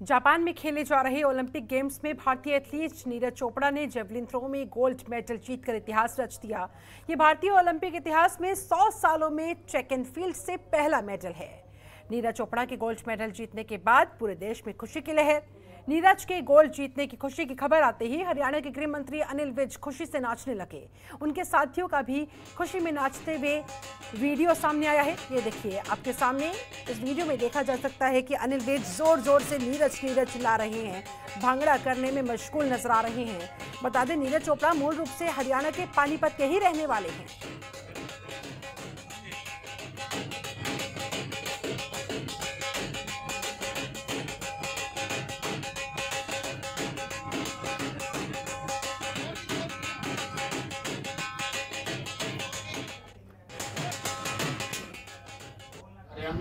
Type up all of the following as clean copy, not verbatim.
Japan में खेले जा रहे ओलंपिक गेम्स में भारतीय एथलीट नीरज चोपड़ा ने जेवलिन थ्रो में गोल्ड मेडल जीतकर इतिहास रच दिया। ये भारतीय ओलंपिक इतिहास में 100 सालों में ट्रैक एंड फील्ड से पहला मेडल है। नीरज चोपड़ा के गोल्ड मेडल जीतने के बाद पूरे देश में खुशी की लहर। नीरज के गोल्ड जीतने की खुशी की खबर आते ही हरियाणा के गृह मंत्री अनिल विज खुशी से नाचने लगे। उनके साथियों का भी खुशी में नाचते हुए वीडियो सामने आया है। ये देखिए, आपके सामने इस वीडियो में देखा जा सकता है कि अनिल विज जोर जोर से नीरज नीरज चिल्ला रहे हैं, भांगड़ा करने में मशगूल नजर आ रहे हैं। बता दें, नीरज चोपड़ा मूल रूप से हरियाणा के पानीपत के ही रहने वाले हैं।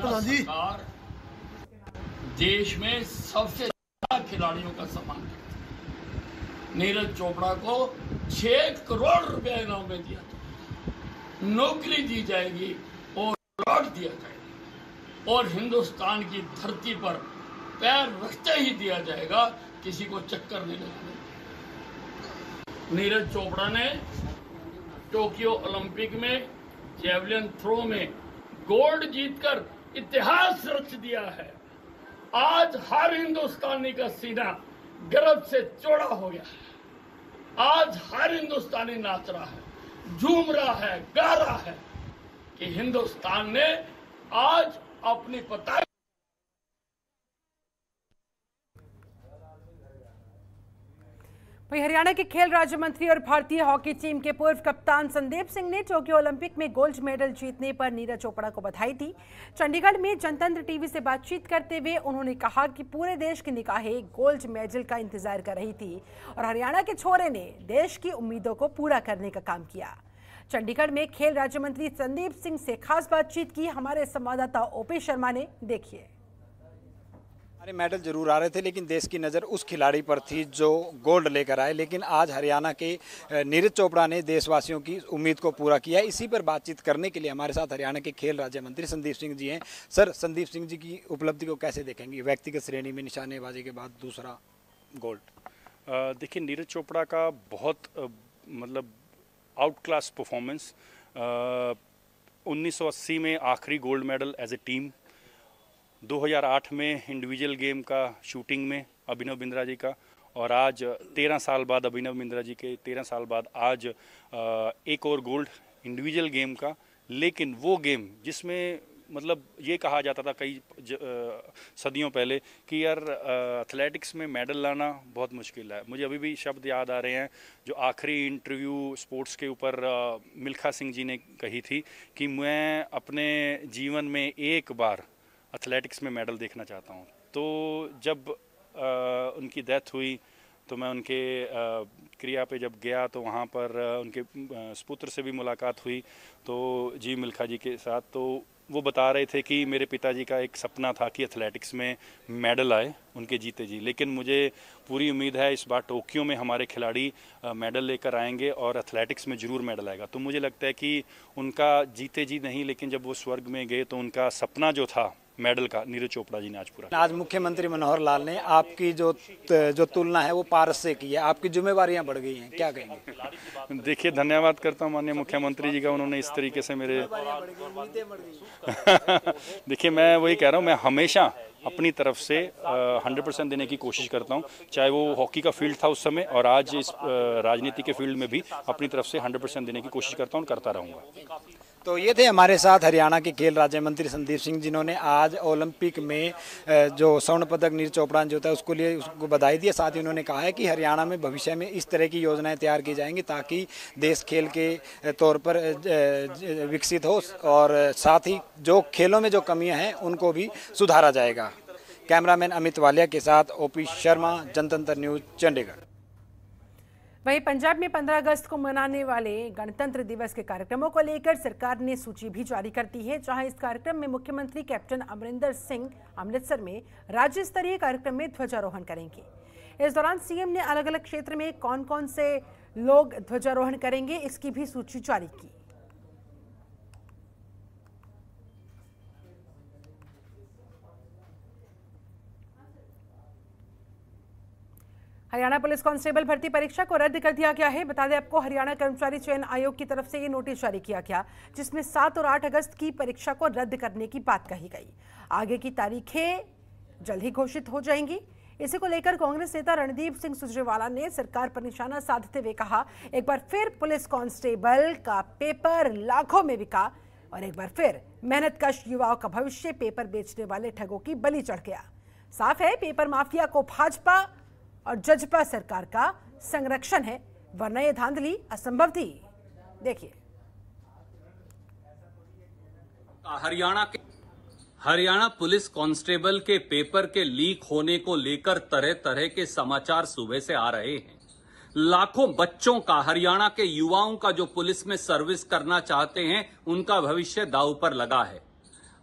सरकार देश में सबसे ज्यादा खिलाड़ियों का सम्मान करती है। नीरज चोपड़ा को 6 करोड़ रुपया इनाम में दिया जाएगा, नौकरी दी जाएगी और प्लॉट दिया जाएगा और हिंदुस्तान की धरती पर पैर रखते ही दिया जाएगा, किसी को चक्कर नहीं लगाने। नीरज चोपड़ा ने टोक्यो ओलंपिक में जेवलिन थ्रो में गोल्ड जीतकर इतिहास रच दिया है। आज हर हिंदुस्तानी का सीना गर्व से चौड़ा हो गया है। आज हर हिंदुस्तानी नाच रहा है, झूम रहा है, गा रहा है कि हिंदुस्तान ने आज अपनी पता। वहीं हरियाणा के खेल राज्य मंत्री और भारतीय हॉकी टीम के पूर्व कप्तान संदीप सिंह ने टोक्यो ओलंपिक में गोल्ड मेडल जीतने पर नीरज चोपड़ा को बधाई दी। चंडीगढ़ में जनतंत्र टीवी से बातचीत करते हुए उन्होंने कहा कि पूरे देश की निगाहें गोल्ड मेडल का इंतजार कर रही थी और हरियाणा के छोरे ने देश की उम्मीदों को पूरा करने का काम किया। चंडीगढ़ में खेल राज्य मंत्री संदीप सिंह से खास बातचीत की हमारे संवाददाता ओपी शर्मा ने। देखिए, हमारे मेडल जरूर आ रहे थे, लेकिन देश की नज़र उस खिलाड़ी पर थी जो गोल्ड लेकर आए। लेकिन आज हरियाणा के नीरज चोपड़ा ने देशवासियों की उम्मीद को पूरा किया। इसी पर बातचीत करने के लिए हमारे साथ हरियाणा के खेल राज्य मंत्री संदीप सिंह जी हैं। सर, संदीप सिंह जी की उपलब्धि को कैसे देखेंगे? व्यक्तिगत श्रेणी में निशानेबाजी के बाद दूसरा गोल्ड। देखिए, नीरज चोपड़ा का बहुत मतलब आउट क्लास परफॉर्मेंस। 1980 में आखिरी gold medal as a team, 2008 में इंडिविजुअल गेम का शूटिंग में अभिनव बिंद्रा जी का, और आज 13 साल बाद अभिनव बिंद्रा जी के 13 साल बाद आज एक और गोल्ड इंडिविजुअल गेम का। लेकिन वो गेम जिसमें मतलब ये कहा जाता था कई सदियों पहले कि यार एथलेटिक्स में मेडल लाना बहुत मुश्किल है। मुझे अभी भी शब्द याद आ रहे हैं जो आखिरी इंटरव्यू स्पोर्ट्स के ऊपर मिल्खा सिंह जी ने कही थी कि मैं अपने जीवन में एक बार एथलेटिक्स में मेडल देखना चाहता हूँ। तो जब उनकी डेथ हुई तो मैं उनके क्रिया पे जब गया तो वहाँ पर उनके सुपुत्र से भी मुलाकात हुई, तो जी मिल्खा जी के साथ। तो वो बता रहे थे कि मेरे पिताजी का एक सपना था कि एथलेटिक्स में मेडल आए उनके जीते जी। लेकिन मुझे पूरी उम्मीद है इस बार टोक्यो में हमारे खिलाड़ी मेडल लेकर आएंगे और एथलेटिक्स में ज़रूर मेडल आएगा। तो मुझे लगता है कि उनका जीते जी नहीं, लेकिन जब वो स्वर्ग में गए तो उनका सपना जो था मेडल का, नीरज चोपड़ा जी ने आज पूरा। आज मुख्यमंत्री मनोहर लाल ने आपकी जो तुलना है वो पारस से की है, आपकी जिम्मेवारियां बढ़ गई हैं, क्या कहेंगे? देखिए, धन्यवाद करता हूं माननीय मुख्यमंत्री जी का, उन्होंने इस तरीके से मेरे देखिए, मैं वही कह रहा हूं, मैं हमेशा अपनी तरफ से 100% देने की कोशिश करता हूं, चाहे वो हॉकी का फील्ड था उस समय और आज इस राजनीति के फील्ड में भी अपनी तरफ से 100% देने की कोशिश करता हूं और करता रहूंगा। तो ये थे हमारे साथ हरियाणा के खेल राज्य मंत्री संदीप सिंह, जिन्होंने आज ओलंपिक में जो स्वर्ण पदक नीरज चोपड़ा जो था उसको बधाई दी। साथ ही उन्होंने कहा है कि हरियाणा में भविष्य में इस तरह की योजनाएं तैयार की जाएंगी ताकि देश खेल के तौर पर विकसित हो और साथ ही जो खेलों में जो कमियां हैं उनको भी सुधारा जाएगा। कैमरामैन अमित वालिया के साथ ओपी शर्मा, जनतंत्र न्यूज़, चंडीगढ़। वहीं पंजाब में 15 अगस्त को मनाने वाले गणतंत्र दिवस के कार्यक्रमों को लेकर सरकार ने सूची भी जारी कर दी है, जहां इस कार्यक्रम में मुख्यमंत्री कैप्टन अमरिंदर सिंह अमृतसर में राज्य स्तरीय कार्यक्रम में ध्वजारोहण करेंगे। इस दौरान सीएम ने अलग अलग क्षेत्र में कौन कौन से लोग ध्वजारोहण करेंगे इसकी भी सूची जारी की। हरियाणा पुलिस कांस्टेबल भर्ती परीक्षा को रद्द कर दिया गया है। बता दें आपको, हरियाणा कर्मचारी चयन आयोग की तरफ से ये नोटिस जारी किया गया, जिसमें 7 और 8 अगस्त की परीक्षा को रद्द करने की बात कही गई। आगे की तारीखें जल्द ही घोषित हो जाएंगी। इसी को लेकर कांग्रेस नेता रणदीप सिंह सुरजेवाला ने सरकार पर निशाना साधते हुए कहा, एक बार फिर पुलिस कांस्टेबल का पेपर लाखों में बिका और एक बार फिर मेहनतकश युवाओं का भविष्य पेपर बेचने वाले ठगों की बलि चढ़ गया। साफ है, पेपर माफिया को भाजपा और जजपा सरकार का संरक्षण है, वरना ये धांधली असंभव थी। देखिए, हरियाणा पुलिस कांस्टेबल के पेपर के लीक होने को लेकर तरह तरह के समाचार सुबह से आ रहे हैं। लाखों बच्चों का, हरियाणा के युवाओं का जो पुलिस में सर्विस करना चाहते हैं, उनका भविष्य दांव पर लगा है।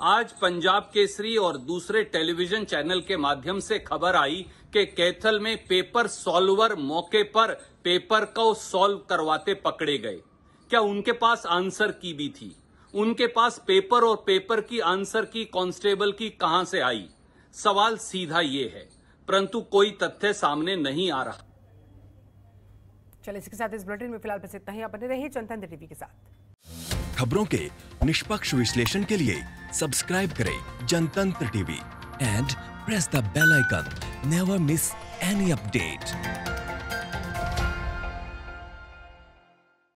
आज पंजाब केसरी और दूसरे टेलीविजन चैनल के माध्यम से खबर आई कि कैथल में पेपर सॉल्वर मौके पर पेपर को सॉल्व करवाते पकड़े गए। क्या उनके पास आंसर की भी थी? उनके पास पेपर और पेपर की आंसर की कांस्टेबल की कहां से आई? सवाल सीधा ये है, परंतु कोई तथ्य सामने नहीं आ रहा। चलिए, इसके साथ इस बुलेटिन में फिलहाल बस इतना ही। आप बने रहिए जनतंत्र टीवी के साथ। खबरों के निष्पक्ष विश्लेषण के लिए सब्सक्राइब करें Jantantra TV and press the bell icon. Never miss any update.